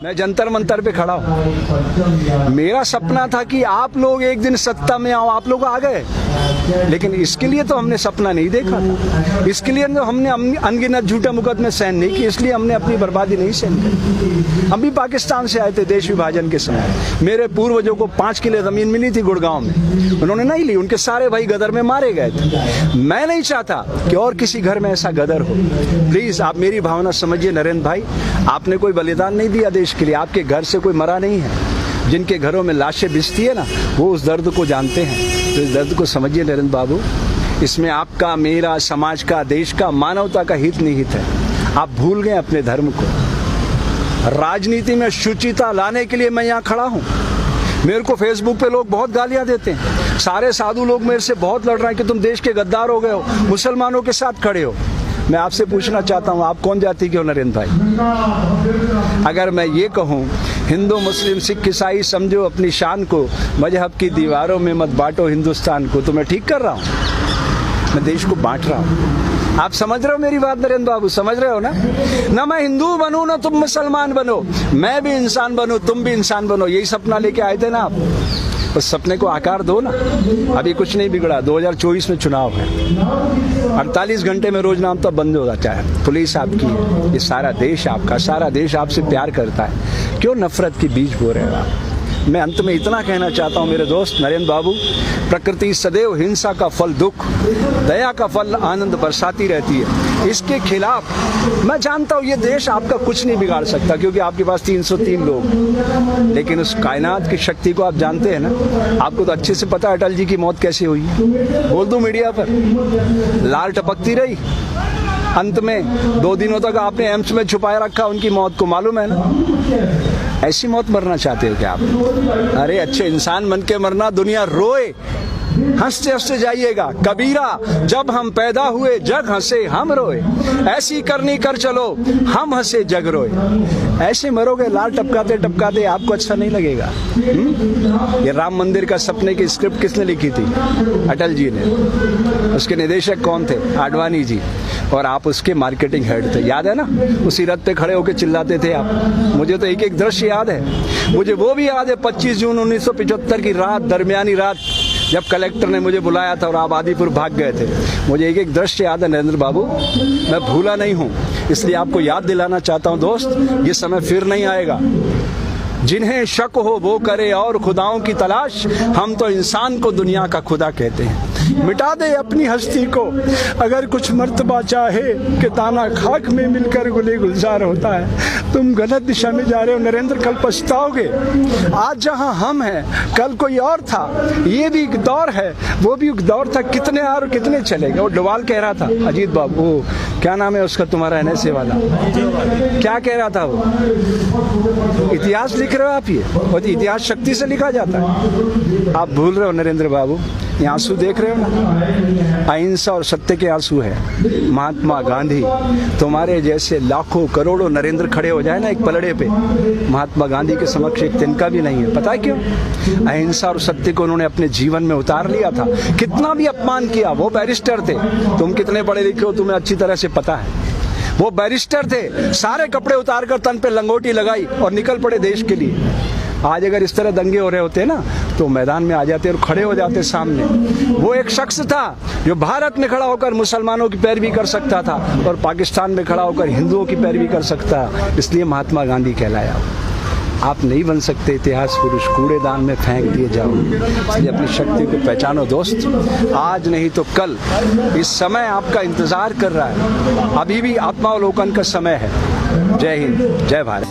मैं जंतर मंतर पे खड़ा हूँ। मेरा सपना था कि आप लोग एक दिन सत्ता में आओ, आप लोग आ गए, लेकिन इसके लिए तो हमने सपना नहीं देखा था। इसके लिए तो हमने अनगिनत झूठे मुकदमे सहन नहीं किए, इसलिए हमने अपनी बर्बादी नहीं सहन की। हम भी पाकिस्तान से आए थे देश विभाजन के समय। मेरे पूर्वजों को 5 किले जमीन मिली थी गुड़गांव में, उन्होंने नहीं ली, उनके सारे भाई गदर में मारे गए थे। मैं नहीं चाहता कि और किसी घर में ऐसा गदर हो। प्लीज आप मेरी भावना समझिए नरेंद्र भाई, आपने कोई बलिदान नहीं दिया देश के लिए, आपके घर से कोई मरा नहीं है। जिनके घरों में लाशें बिछती है ना, वो उस दर्द को जानते हैं। तो इस दर्द को समझिए नरेंद्र बाबू, इसमें आपका, मेरा, समाज का, देश का, मानवता का हित निहित है। आप भूल गए अपने धर्म को। राजनीति में शुचिता लाने के लिए मैं यहाँ खड़ा हूँ। मेरे को फेसबुक पे लोग बहुत गालियां देते हैं, सारे साधु लोग मेरे से बहुत लड़ रहे हैं कि तुम देश के गद्दार हो गए हो, मुसलमानों के साथ खड़े हो। मैं आपसे पूछना चाहता हूँ, आप कौन जाति के हो नरेंद्र भाई? अगर मैं ये कहूँ हिंदू मुस्लिम सिख ईसाई समझो अपनी शान को, मजहब की दीवारों में मत बांटो हिंदुस्तान को, तो मैं ठीक कर रहा हूँ? मैं देश को बांट रहा हूँ। आप समझ रहे हो मेरी बात नरेंद्र बाबू? समझ रहे हो ना? ना मैं हिंदू बनूं ना तुम मुसलमान बनो, मैं भी इंसान बनूं तुम भी इंसान बनो। यही सपना लेके आए थे ना आप, उस सपने को आकार दो ना। अभी कुछ नहीं बिगड़ा, 2024 में चुनाव है, 48 घंटे में रोज नाम तो बंद हो जाता है। पुलिस आपकी है, ये सारा देश आपका, सारा देश आपसे प्यार करता है। क्यों नफरत के बीज बो रहे हो आप? मैं अंत में इतना कहना चाहता हूँ मेरे दोस्त नरेंद्र बाबू, प्रकृति सदैव हिंसा का फल दुख, दया का फल आनंद बरसाती रहती है। इसके खिलाफ मैं जानता हूँ ये देश आपका कुछ नहीं बिगाड़ सकता, क्योंकि आपके पास 303 लोग, लेकिन उस कायनात की शक्ति को आप जानते हैं ना। आपको तो अच्छे से पता है अटल जी की मौत कैसे हुई। बोल दो मीडिया पर, लाल टपकती रही, अंत में 2 दिनों तक आपने एम्स में छुपाए रखा उनकी मौत को, मालूम है ना? ऐसी मौत मरना चाहते हो क्या आप? अरे अच्छे इंसान बन के मरना, दुनिया रोए, हंसते हंसते जाइएगा। कबीरा जब हम पैदा हुए जग हंसे हम रोए, ऐसी करनी कर चलो हम हंसे जग रोए। ऐसे मरोगे लाल टपकाते टपकाते, आपको अच्छा नहीं लगेगा। ये राम मंदिर का सपने की स्क्रिप्ट किसने लिखी थी? अटल जी ने। उसके निदेशक कौन थे? आडवाणी जी। और आप उसके मार्केटिंग हेड थे, याद है ना? उसी रथ पे खड़े होकर चिल्लाते थे आप। मुझे तो एक एक दृश्य याद है। मुझे वो भी याद है 25 जून 1975 की रात, दरमियानी रात, जब कलेक्टर ने मुझे बुलाया था और आप आदिपुर भाग गए थे। मुझे एक एक दृश्य याद है नरेंद्र बाबू, मैं भूला नहीं हूँ। इसलिए आपको याद दिलाना चाहता हूँ दोस्त, ये समय फिर नहीं आएगा। जिन्हें शक हो वो करे और खुदाओं की तलाश, हम तो इंसान को दुनिया का खुदा कहते हैं। मिटा दे अपनी हस्ती को अगर कुछ मर्तबा चाहे, कि ताना खाक में मिलकर गुले गुलजार होता है। तुम गलत दिशा में जा रहे हो नरेंद्र, कल पछताओगे। आज जहां हम हैं कल कोई और था। ये भी एक दौर है, वो भी एक दौर था, कितने और कितने चलेगा। वो डोवाल कह रहा था, अजीत बाबू, वो क्या नाम है उसका तुम्हारा एनएसए वाला, क्या कह रहा था वो? इतिहास लिख रहे हो आप, ये और इतिहास शक्ति से लिखा जाता है। आप भूल रहे हो नरेंद्र बाबू, ये आंसू देख रहे हो ना, अहिंसा और सत्य के आंसू है। महात्मा गांधी, तुम्हारे जैसे लाखों करोड़ों नरेंद्र खड़े हो जाए ना एक पलड़े पे, महात्मा गांधी के समक्ष एक तिनका भी नहीं है। पता है क्यों? अहिंसा और सत्य को उन्होंने अपने जीवन में उतार लिया था। कितना भी अपमान किया, वो बैरिस्टर थे। तुम कितने पढ़े लिखे हो तुम्हें अच्छी तरह से पता है। वो बैरिस्टर थे, सारे कपड़े उतार कर तन पे लंगोटी लगाई और निकल पड़े देश के लिए। आज अगर इस तरह दंगे हो रहे होते ना, तो मैदान में आ जाते और खड़े हो जाते सामने। वो एक शख्स था जो भारत में खड़ा होकर मुसलमानों की पैरवी कर सकता था और पाकिस्तान में खड़ा होकर हिंदुओं की पैरवी कर सकता, इसलिए महात्मा गांधी कहलाया। आप नहीं बन सकते इतिहास पुरुष, कूड़ेदान में फेंक दिए जाओ। इसलिए अपनी शक्ति को पहचानो दोस्त, आज नहीं तो कल। इस समय आपका इंतजार कर रहा है, अभी भी आत्मावलोकन का समय है। जय हिंद, जय भारत।